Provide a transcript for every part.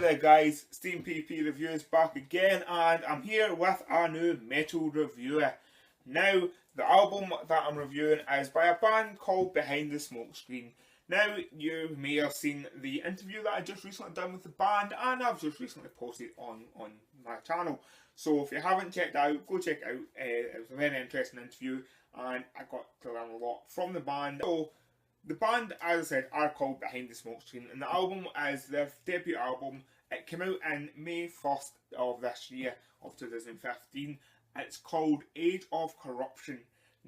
there guys, Stean PP Reviews back again, and I'm here with a new metal reviewer. Now, the album that I'm reviewing is by a band called Behind the Smokescreen. Now, you may have seen the interview that I just recently done with the band, and I've just recently posted on my channel. So if you haven't checked it out, go check it out. It was a very interesting interview, and I got to learn a lot from the band. So, the band, as I said, are called Behind the Smokescreen, and the album is their debut album. It came out in May 1st of this year, of 2015. It's called Age of Corruption.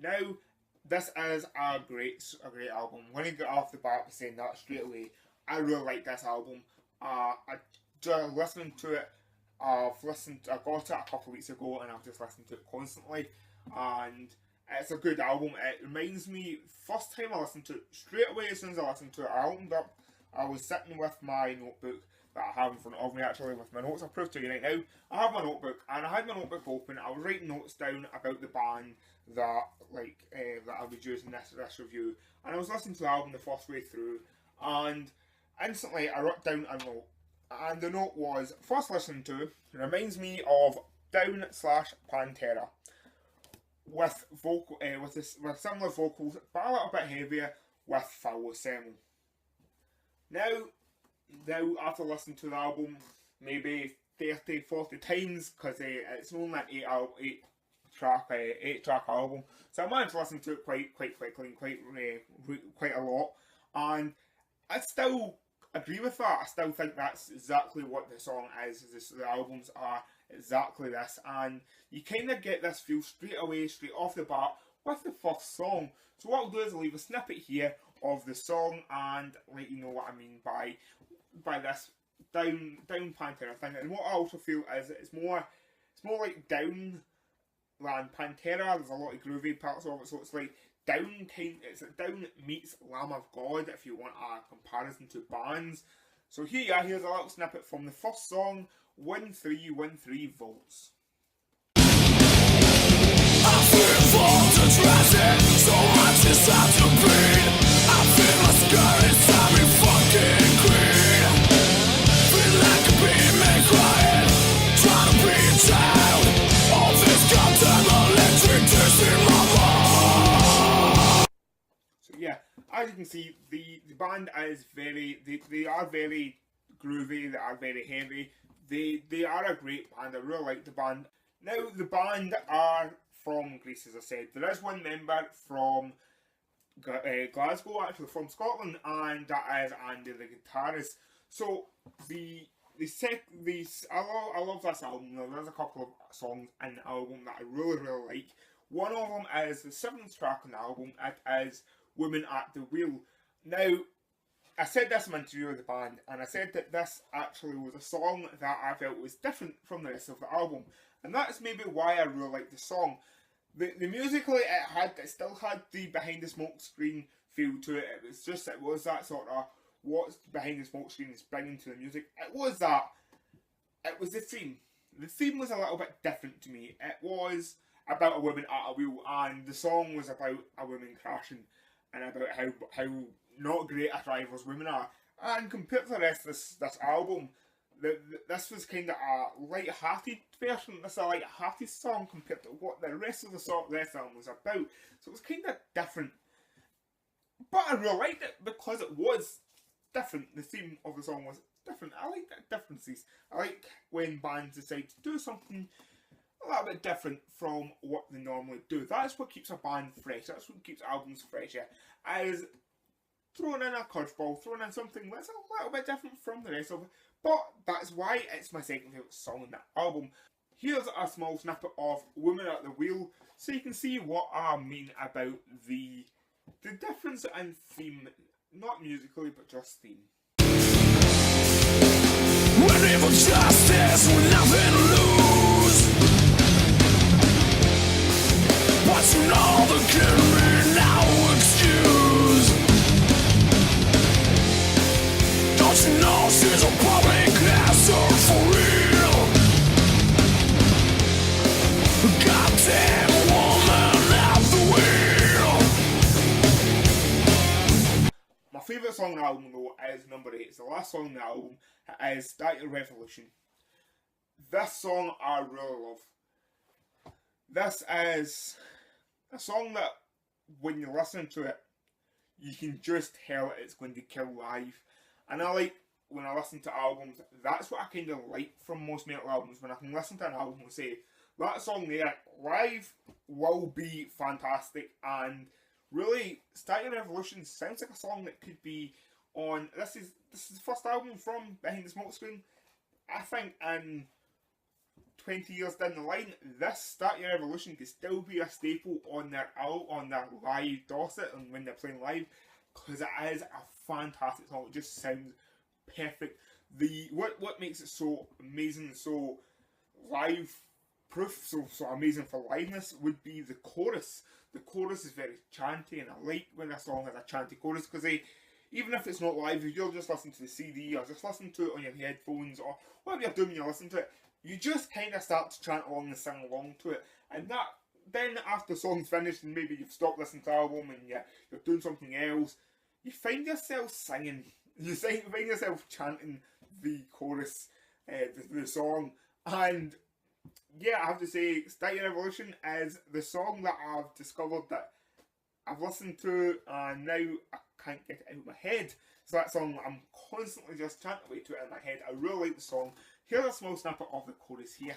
Now, this is a great album. When I get off the bat saying that straight away, I really like this album. I just listening to it. I got it a couple of weeks ago, and I've just listened to it constantly, and it's a good album. It reminds me, first time I listened to it, straight away as soon as I listened to it, I opened up, I was sitting with my notebook that I have in front of me actually, with my notes. I'll prove to you right now. I have my notebook, and I had my notebook open. I was writing notes down about the band that I was using this review, and I was listening to the album the first way through, and instantly I wrote down a note, and the note was, first listening to, it reminds me of Down/Pantera. With similar vocals, but a little bit heavier, with foul Semmel. Now after listening to the album maybe 30-40 times, because it's only an 8 track album, so I managed to listen to it quite quickly and quite a lot, and I still agree with that. I still think that's exactly what the song is. The albums are exactly this, and you kind of get this feel straight off the bat with the first song. So what I'll do is I'll leave a snippet here of the song and let you know what I mean by this down Pantera thing. And what I also feel is it's more like Down than Pantera. There's a lot of groovy parts of it, so it's like it's like Down meets Lamb of God, if you want a comparison to bands. So here's a little snippet from the first song, 1313 volts. I feel voltage rising, so much inside to breathe. I feel my skirt inside me fucking green. Feel like a being crying, trying to be a child. All this goddamn electric taste in my mind. So yeah, as you can see, the band is they are very groovy, they are very heavy. They are a great band. I really like the band. Now, the band are from Greece, as I said. There is one member from Glasgow, actually, from Scotland, and that is Andy, the guitarist. So, I love this album. There's a couple of songs in the album that I really like. One of them is the 7th track on the album. It is Women at the Wheel. Now, I said this in my interview with the band, and I said that this actually was a song that I felt was different from the rest of the album, and that's maybe why I really liked the song. The musically, it still had the Behind the Smokescreen feel to it. It was that sort of what's Behind the Smokescreen is bringing to the music. It was the theme. The theme was a little bit different to me. It was about a woman at a wheel, and the song was about a woman crashing, and about how not great at drivers women are. And compared to the rest of this album, this was kind of a light-hearted version. This is a light-hearted song compared to what the rest of the album was about. So it was kind of different. But I really liked it because it was different. The theme of the song was different. I like the differences. I like when bands decide to do something a little bit different from what they normally do. That's what keeps a band fresh. That's what keeps albums fresher. As throwing in a curveball, throwing in something that's a little bit different from the rest of it. But that's why it's my second favourite song in that album. Here's a small snippet of Women at the Wheel, so you can see what I mean about the difference in theme, not musically, but just theme. When evil justice with nothing to lose, but you know there can be no excuse. Don't you know she's a public answer for real? Goddamn woman at the wheel. favourite song on the album though is number 8. It's the last song on the album. It is Start Your Revolution. This song I really love. This is a song that when you listen to it, you can just tell it's going to kill live. And I like, when I listen to albums, that's what I kind of like from most metal albums, when I can listen to an album and say, that song there, live, will be fantastic. And really, Start Your Revolution sounds like a song that could be on, this is the first album from Behind the Smokescreen. I think in 20 years down the line, this Start Your Revolution could still be a staple on their live Dorset and when they're playing live, because it is a fantastic song. It just sounds perfect. What makes it so amazing, so live proof, so amazing for liveness, would be the chorus. The chorus is very chanty, and I like when a song has a chanty chorus, because even if it's not live, if you're just listening to the CD or just listening to it on your headphones or whatever you're doing when you listen to it, you just kind of start to chant along and sing along to it. And that, then after the song's finished and maybe you've stopped listening to the album and you're doing something else, you find yourself singing. You find yourself chanting the chorus, the song. And yeah, I have to say, Start Your Revolution is the song that I've discovered that I've listened to and now I can't get it out of my head. So that song, I'm constantly just chanting away to it in my head. I really like the song. Here's a small snippet of the chorus here.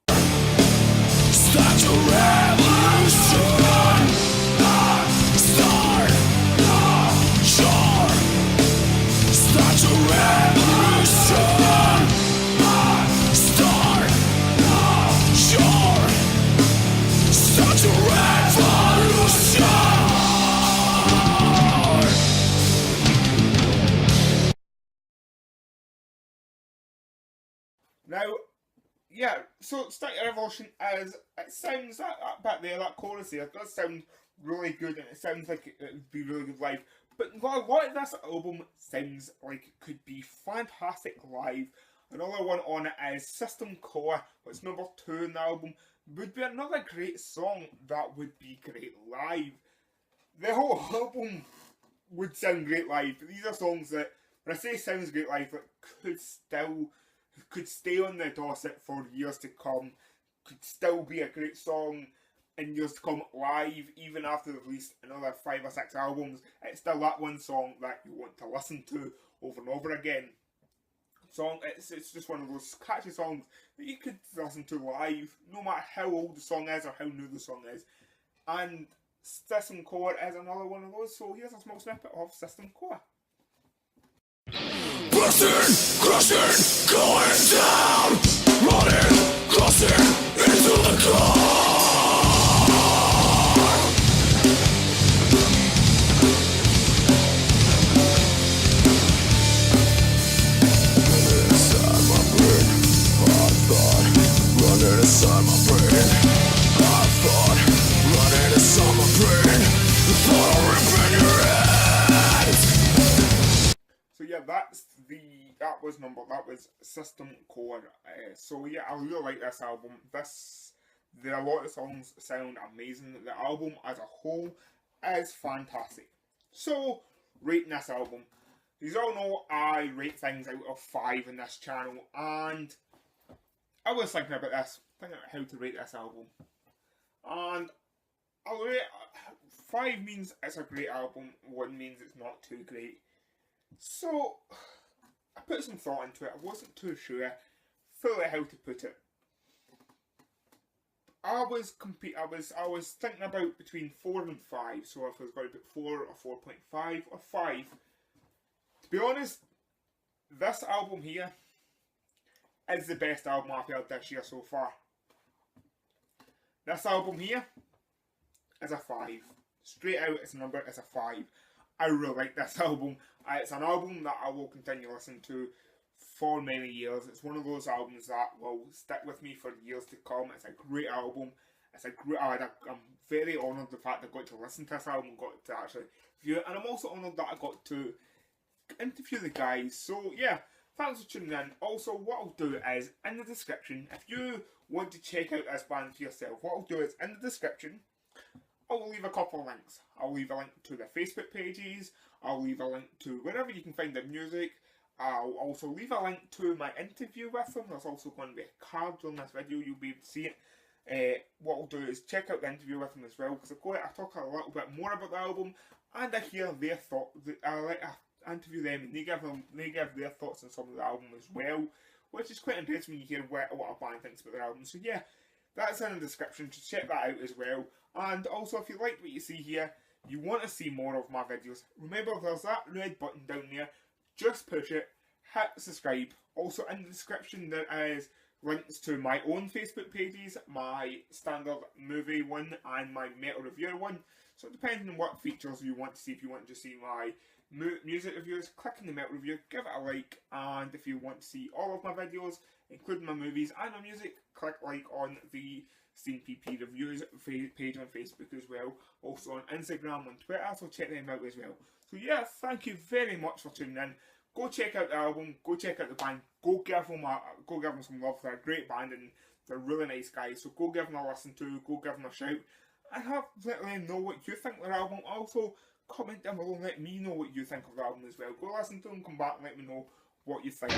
Start your revolution. Start your revolution. Start your revolution. Now, yeah, so Start Your Revolution is, it sounds, that bit there, that chorus there, it does sound really good, and it sounds like it would be really good live. But a lot of this album sounds like it could be fantastic live. Another one on it is System Core, which is number 2 in the album. Would be another great song that would be great live. The whole album would sound great live, but these are songs that, when I say sounds great live, that could stay on the Dorset for years to come, could still be a great song in years to come live, even after they've released another 5 or 6 albums. It's still that one song that you want to listen to over and over again. It's just one of those catchy songs that you could listen to live, no matter how old the song is or how new the song is. And System Core is another one of those, so here's a small snippet of System Core. Crushing, going down, running, crossing into the car. Inside my brain, I thought, running inside my brain, the thought I'll rip in your head. So yeah, that was System Core. So yeah, I really like this album. A lot of songs sound amazing. The album as a whole is fantastic. So, rating this album. You all know I rate things out of 5 in this channel, and I was thinking about this, thinking about how to rate this album, and I'll rate 5 means it's a great album, 1 means it's not too great. So I put some thought into it. I wasn't too sure fully how to put it. I was thinking about between 4 and 5. So if I was going to put 4 or 4.5 or 5. To be honest, this album here is the best album I've heard this year so far. This album here is a 5. Straight out, its number is a 5. I really like this album. It's an album that I will continue to listen to for many years. It's one of those albums that will stick with me for years to come. It's a great album. I'm very honoured the fact that I got to listen to this album, got to actually view it, and I'm also honoured that I got to interview the guys. So yeah, thanks for tuning in. Also, what I'll do is, in the description, if you want to check out this band for yourself, what I'll do is, in the description, I'll leave a couple of links. I'll leave a link to their Facebook pages, I'll leave a link to wherever you can find their music. I'll also leave a link to my interview with them. There's also going to be a card on this video, you'll be able to see it. What I'll do is check out the interview with them as well, because I talk a little bit more about the album, and I hear their thoughts. I interview them, and they give their thoughts on some of the album as well, which is quite interesting when you hear what a band thinks about their album. So yeah, that's in the description, just check that out as well. And also, if you like what you see here, you want to see more of my videos, remember there's that red button down there, just push it, hit subscribe. Also in the description there is links to my own Facebook pages, my standard movie one and my metal reviewer one. So depending on what features you want to see, if you want to see my music reviews, click on the metal review, give it a like, and if you want to see all of my videos, including my movies and my music, click like on the Stean PP Reviews page on Facebook as well, also on Instagram and Twitter, so check them out as well. So yeah, thank you very much for tuning in. Go check out the album, go check out the band, go give them some love. They're a great band and they're really nice guys, so go give them a listen to, go give them a shout, and let them know what you think of their album. Also, comment down below and let me know what you think of the album as well. Go listen to them, come back and let me know what you think.